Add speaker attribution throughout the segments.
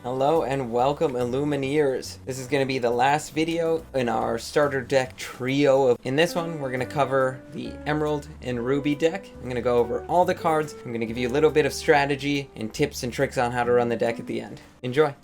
Speaker 1: Hello and welcome, Illumineers. This is going to be the last video in our starter deck trio. In this one, we're going to cover the Emerald and Ruby deck. I'm going to go over all the cards. I'm going to give you a little bit of strategy and tips and tricks on how to run the deck at the end. Enjoy.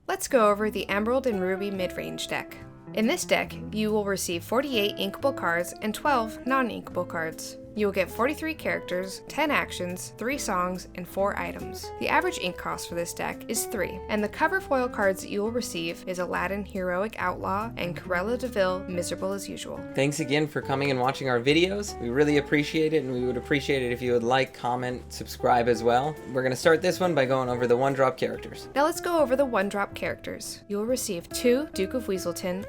Speaker 2: Let's go over the Emerald and Ruby mid-range deck. In this deck, you will receive 48 inkable cards and 12 non-inkable cards. You will get 43 characters, 10 actions, 3 songs, and 4 items. The average ink cost for this deck is 3, and the cover foil cards that you will receive is Aladdin Heroic Outlaw and Cruella de Vil Miserable as Usual.
Speaker 1: Thanks again for coming and watching our videos. We really appreciate it, and we would appreciate it if you would like, comment, subscribe as well. We're going to start this one by going over the one-drop characters.
Speaker 2: Now let's go over the one-drop characters. You will receive 2 Duke of Weaselton,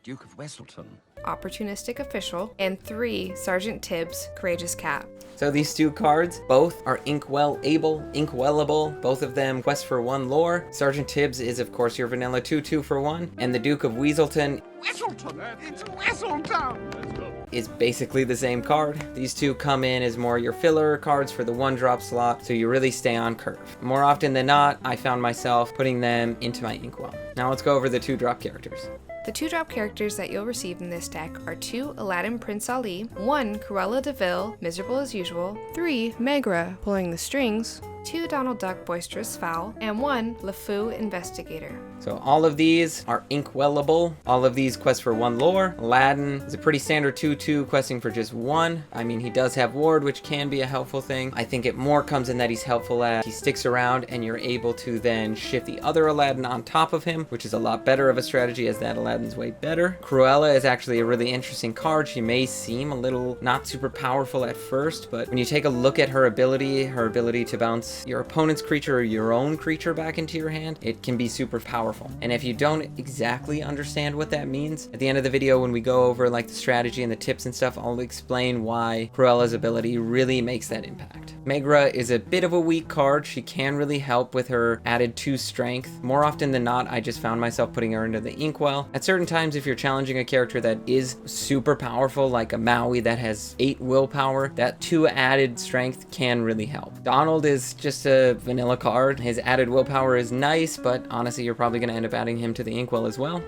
Speaker 3: Duke of Weselton,
Speaker 2: Opportunistic Official, and 3 Sergeant Tibbs, Courageous Cat.
Speaker 1: So these two cards, both are inkwellable, inkwellable. Both of them quest for 1 lore. Sergeant Tibbs is, of course, your vanilla 2/2 for 1. And the Duke of Weaselton
Speaker 3: it's Weselton! Let's go.
Speaker 1: is basically the same card. These two come in as more your filler cards for the 1-drop slot, so you really stay on curve. More often than not, I found myself putting them into my inkwell. Now let's go over the 2-drop characters.
Speaker 2: The 2-drop characters that you'll receive in this deck are 2 Aladdin Prince Ali, 1 Cruella de Vil, Miserable as Usual, 3 Megra, Pulling the Strings, 2 Donald Duck Boisterous Fowl, and 1 LeFou Investigator.
Speaker 1: So all of these are inkwellable. All of these quest for 1 lore. Aladdin is a pretty standard 2/2 questing for just 1. I mean, he does have ward, which can be a helpful thing. I think it more comes in that he's helpful at he sticks around and you're able to then shift the other Aladdin on top of him, which is a lot better of a strategy as that Aladdin's way better. Cruella is actually a really interesting card. She may seem a little not super powerful at first, but when you take a look at her ability to bounce your opponent's creature or your own creature back into your hand, it can be super powerful. And if you don't exactly understand what that means, at the end of the video when we go over like the strategy and the tips and stuff, I'll explain why Cruella's ability really makes that impact. Megra is a bit of a weak card. She can really help with her added 2 strength. More often than not, I just found myself putting her into the inkwell. At certain times, if you're challenging a character that is super powerful, like a Maui that has 8 willpower, that 2 added strength can really help. Donald is just a vanilla card. His added willpower is nice, but honestly, you're probably going to end up adding him to the inkwell as well.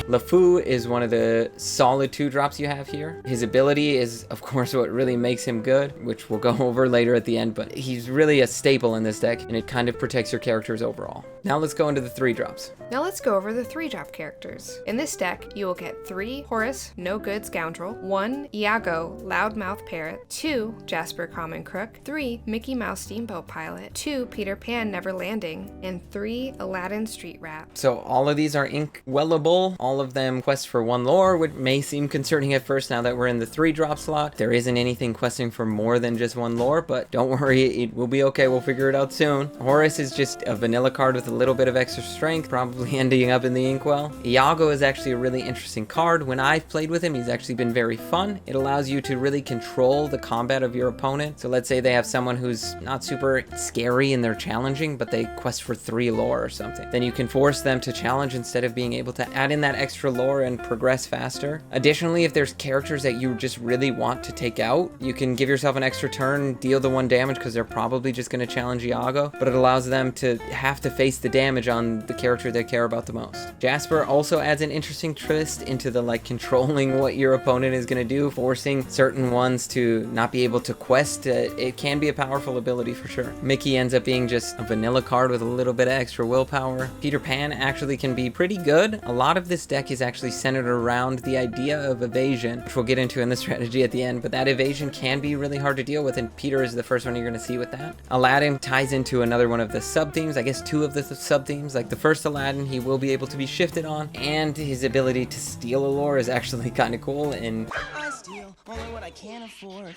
Speaker 1: LeFou is one of the solid 2-drops you have here. His ability is, of course, what really makes him good, which we'll go over later at the end, but he's really a staple in this deck, and it kind of protects your characters overall. Now let's go into the 3-drops.
Speaker 2: Now let's go over the 3-drop characters. In this deck, you will get 3 Horace, No Good Scoundrel, 1 Iago, Loudmouth Parrot, 2 Jasper Common Crook, 3 Mickey Mouse Steamboat Pilot, 2 Peter Pan Never Landing, and 3 Aladdin Street Rat.
Speaker 1: So all of these are inkwellable. All of them quest for 1 lore, which may seem concerning at first now that we're in the 3-drop slot. There isn't anything questing for more than just 1 lore, but don't worry, it will be okay. We'll figure it out soon. Horace is just a vanilla card with a little bit of extra strength, probably ending up in the inkwell. Iago is actually a really interesting card. When I've played with him, he's actually been very fun. It allows you to really control the combat of your opponent. So let's say they have someone who's not super scary and they're challenging, but they quest for 3 lore or something. Then you can force them to challenge instead of being able to add in that extra lore and progress faster. Additionally, if there's characters that you just really want to take out, you can give yourself an extra turn, deal the 1 damage because they're probably just going to challenge Iago, but it allows them to have to face the damage on the character they care about the most. Jasper also adds an interesting twist into the controlling what your opponent is going to do, forcing certain ones to not be able to quest. It can be a powerful ability for sure. Mickey ends up being just a vanilla card with a little bit of extra willpower. Peter Pan actually can be pretty good. A lot of this deck is actually centered around the idea of evasion, which we'll get into in the strategy at the end, but that evasion can be really hard to deal with, and Peter is the first one you're going to see with that. Aladdin ties into another one of the sub-themes, I guess 2 of the sub-themes. Like the first Aladdin, he will be able to be shifted on, and his ability to steal a lore is actually kind of cool, and
Speaker 4: I steal only what I can afford.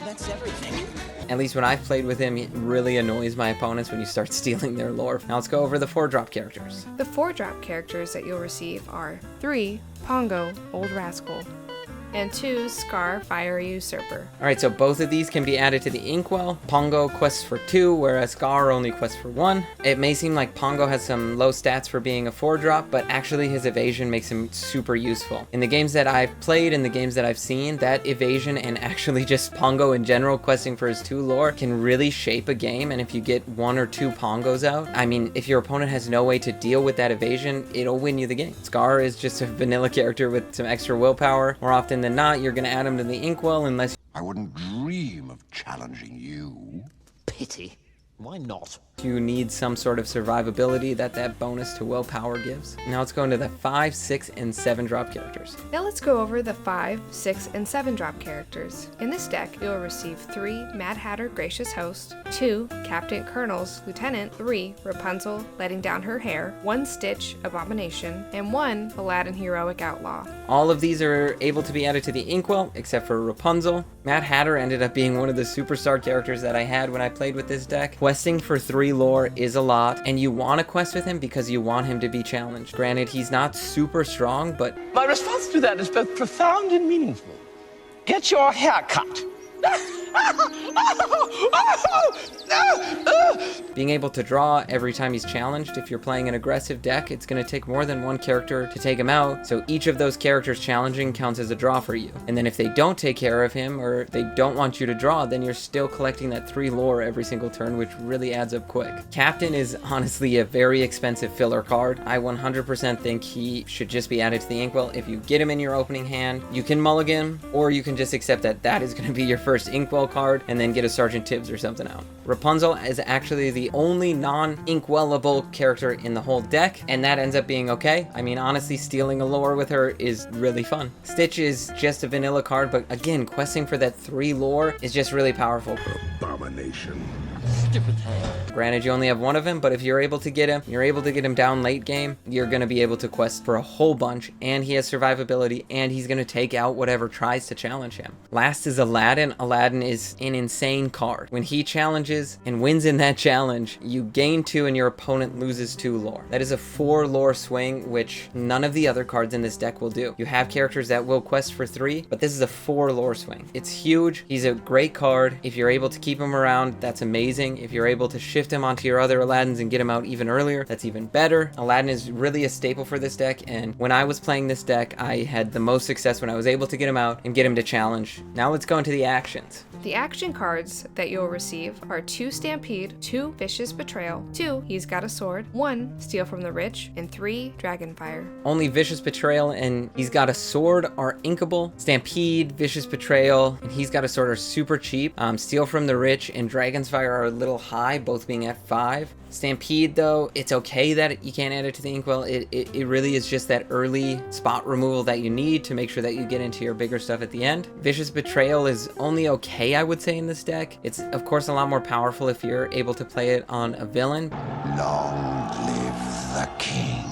Speaker 4: That's everything.
Speaker 1: at least when I've played with him, it really annoys my opponents when you start stealing their lore. Now let's go over the 4-drop characters.
Speaker 2: The 4-drop characters that you'll receive are 3 Pongo, Old Rascal, and 2 Scar Fiery Usurper.
Speaker 1: Alright, so both of these can be added to the Inkwell. Pongo quests for 2, whereas Scar only quests for 1. It may seem like Pongo has some low stats for being a 4-drop, but actually his evasion makes him super useful. In the games that I've played and the games that I've seen, that evasion and actually just Pongo in general questing for his 2 lore can really shape a game, and if you get 1 or 2 Pongos out, I mean, if your opponent has no way to deal with that evasion, it'll win you the game. Scar is just a vanilla character with some extra willpower. More often than not, you're gonna add him to the Inkwell unless
Speaker 3: I wouldn't dream of challenging you.
Speaker 5: Pity. Why not?
Speaker 1: you need some sort of survivability that bonus to willpower gives. Now let's go into the 5, 6, and 7 drop characters.
Speaker 2: Now let's go over the 5, 6, and 7 drop characters. In this deck, you will receive 3 Mad Hatter Gracious Host, 2 Captain Colonel's Lieutenant, 3 Rapunzel Letting Down Her Hair, 1 Stitch Abomination, and 1 Aladdin Heroic Outlaw.
Speaker 1: All of these are able to be added to the Inkwell, except for Rapunzel. Mad Hatter ended up being one of the superstar characters that I had when I played with this deck. Questing for 3 lore is a lot, and you want to quest with him because you want him to be challenged. Granted, he's not super strong, but
Speaker 6: My response to that is both profound and meaningful. Get your hair cut.
Speaker 1: being able to draw every time he's challenged, if you're playing an aggressive deck, it's going to take more than one character to take him out, so each of those characters challenging counts as a draw for you. And then if they don't take care of him, or they don't want you to draw, then you're still collecting that 3 lore every single turn, which really adds up quick. Captain is honestly a very expensive filler card. I 100% think he should just be added to the Inkwell. If you get him in your opening hand, you can mulligan, or you can just accept that that is going to be your first Inkwell card, and then get a Sergeant Tibbs or something out. Rapunzel is actually the only non-inkwellable character in the whole deck, and that ends up being okay. I mean, honestly, stealing a lore with her is really fun. Stitch is just a vanilla card, but again, questing for that 3 lore is just really powerful.
Speaker 3: Abomination.
Speaker 6: Stupid hand.
Speaker 1: Granted, you only have 1 of him, but if you're able to get him, you're able to get him down late game, you're going to be able to quest for a whole bunch, and he has survivability, and he's going to take out whatever tries to challenge him. Last is Aladdin. Aladdin is an insane card. When he challenges and wins in that challenge, you gain 2 and your opponent loses 2 lore. That is a 4 lore swing, which none of the other cards in this deck will do. You have characters that will quest for 3, but this is a 4 lore swing. It's huge. He's a great card. If you're able to keep him around, that's amazing. If you're able to shift him onto your other Aladdins and get him out even earlier, that's even better. Aladdin is really a staple for this deck, and when I was playing this deck, I had the most success when I was able to get him out and get him to challenge. Now let's go into the actions.
Speaker 2: The action cards that you'll receive are 2 Stampede, 2 Vicious Betrayal, 2 He's Got a Sword, 1 Steal from the Rich, and 3 Dragonfire.
Speaker 1: Only Vicious Betrayal and He's Got a Sword are inkable. Stampede, Vicious Betrayal, and He's Got a Sword are super cheap. Steal from the Rich and Dragon's Fire are a little high, both being at 5. Stampede, though, it's okay that you can't add it to the Inkwell. It really is just that early spot removal that you need to make sure that you get into your bigger stuff at the end. Vicious Betrayal is only okay, I would say, in this deck. It's, of course, a lot more powerful if you're able to play it on a villain.
Speaker 3: Long live the king.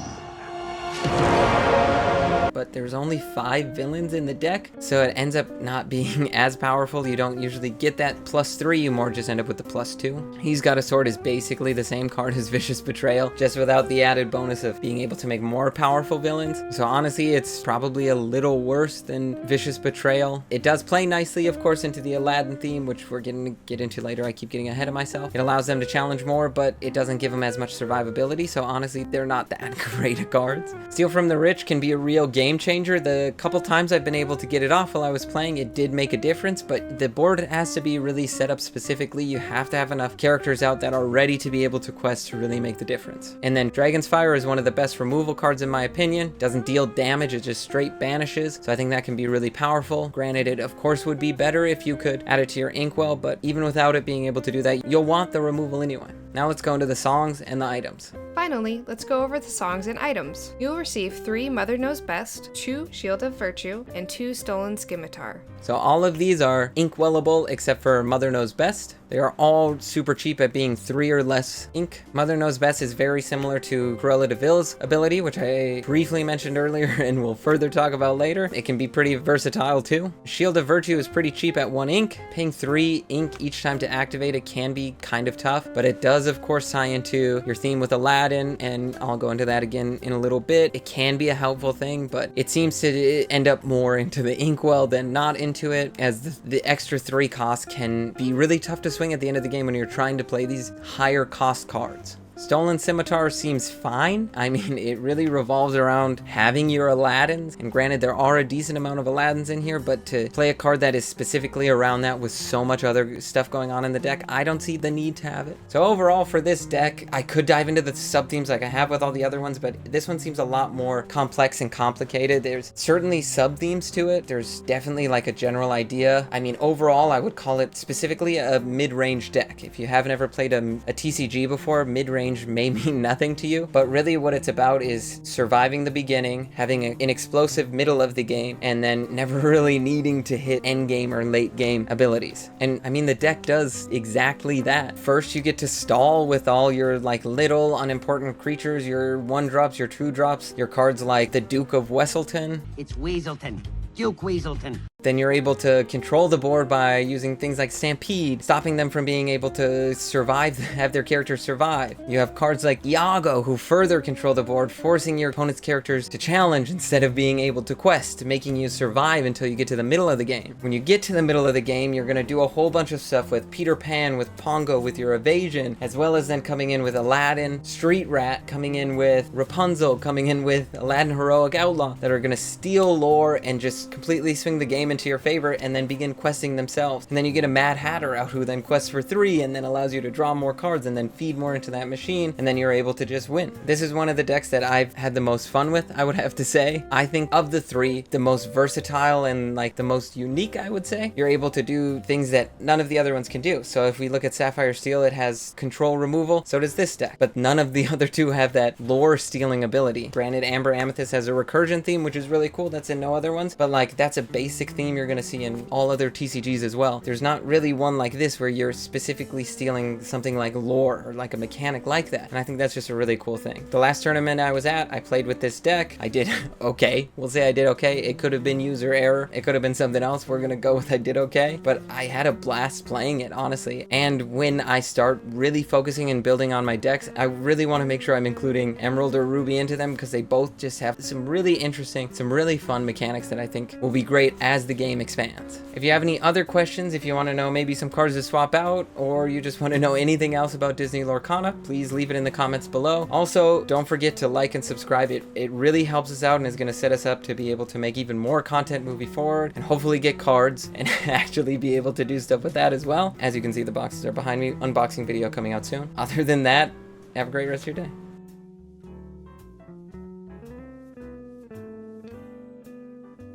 Speaker 1: But there's only 5 villains in the deck, so it ends up not being as powerful. You don't usually get that +3, you more just end up with the +2. He's Got a Sword is basically the same card as Vicious Betrayal, just without the added bonus of being able to make more powerful villains. So honestly, it's probably a little worse than Vicious Betrayal. It does play nicely, of course, into the Aladdin theme, which we're going to get into later. I keep getting ahead of myself. It allows them to challenge more, but it doesn't give them as much survivability, so honestly, they're not that great of cards. Steal from the Rich can be a real game changer. The couple times I've been able to get it off while I was playing, it did make a difference, but the board has to be really set up specifically. You have to have enough characters out that are ready to be able to quest to really make the difference. And then Dragon's Fire is one of the best removal cards in my opinion. Doesn't deal damage, it just straight banishes, so I think that can be really powerful. Granted, it of course would be better if you could add it to your Inkwell, but even without it being able to do that, you'll want the removal anyway. Now let's go into the songs and the items.
Speaker 2: Finally, let's go over the songs and items. You'll receive 3 Mother Knows Best, 2 Shield of Virtue, and 2 Stolen Scimitar.
Speaker 1: So all of these are inkwellable except for Mother Knows Best. They are all super cheap at being 3 or less ink. Mother Knows Best is very similar to Cruella de Vil's ability, which I briefly mentioned earlier and will further talk about later. It can be pretty versatile too. Shield of Virtue is pretty cheap at 1 ink. Paying 3 ink each time to activate it can be kind of tough, but it does of course tie into your theme with Aladdin Aladdin, and I'll go into that again in a little bit. It can be a helpful thing, but it seems to end up more into the inkwell than not into it, as the extra 3 costs can be really tough to swing at the end of the game when you're trying to play these higher cost cards. Stolen Scimitar seems fine. I mean, it really revolves around having your Aladdins, and granted there are a decent amount of Aladdins in here, but to play a card that is specifically around that with so much other stuff going on in the deck, I don't see the need to have it. So overall for this deck, I could dive into the sub-themes like I have with all the other ones, but this one seems a lot more complex and complicated. There's certainly sub-themes to it. There's definitely like a general idea. I mean, overall, I would call it specifically a mid-range deck. If you haven't ever played a TCG before, mid-range may mean nothing to you, but really what it's about is surviving the beginning, having an explosive middle of the game, and then never really needing to hit end game or late game abilities. And I mean, the deck does exactly that. First, you get to stall with all your like little unimportant creatures, your 1-drops, your 2-drops, your cards like the Duke of Wesselton.
Speaker 7: It's Weaselton. Duke Weaselton.
Speaker 1: Then you're able to control the board by using things like Stampede, stopping them from being able to survive, have their characters survive. You have cards like Iago, who further control the board, forcing your opponent's characters to challenge instead of being able to quest, making you survive until you get to the middle of the game. When you get to the middle of the game, you're going to do a whole bunch of stuff with Peter Pan, with Pongo, with your evasion, as well as then coming in with Aladdin, Street Rat, coming in with Rapunzel, coming in with Aladdin Heroic Outlaw, that are going to steal lore and just completely swing the game into your favor and then begin questing themselves. And then you get a Mad Hatter out who then quests for 3 and then allows you to draw more cards and then feed more into that machine, and then you're able to just win. This is one of the decks that I've had the most fun with, I would have to say. I think of the 3, the most versatile and like the most unique, I would say. You're able to do things that none of the other ones can do. So if we look at Sapphire Steel, it has control removal, so does this deck, but none of the other 2 have that lore stealing ability. Granted, Amber Amethyst has a recursion theme, which is really cool, that's in no other ones, but like that's a basic theme you're gonna see in all other TCGs as well. There's not really one like this where you're specifically stealing something like lore or like a mechanic like that, and I think that's just a really cool thing. The last tournament I was at, I played with this deck. I did okay. We'll say I did okay. It could have been user error. It could have been something else. We're gonna go with I did okay, but I had a blast playing it, honestly. And when I start really focusing and building on my decks, I really want to make sure I'm including Emerald or Ruby into them, because they both just have some really interesting, some really fun mechanics that I think will be great as the game expands. If you have any other questions, if you want to know maybe some cards to swap out, or you just want to know anything else about Disney Lorcana, please leave it in the comments below. Also, don't forget to like and subscribe. It really helps us out and is going to set us up to be able to make even more content moving forward, and hopefully get cards and actually be able to do stuff with that as well. As you can see, the boxes are behind me. Unboxing video coming out soon. Other than that, have a great rest of your day.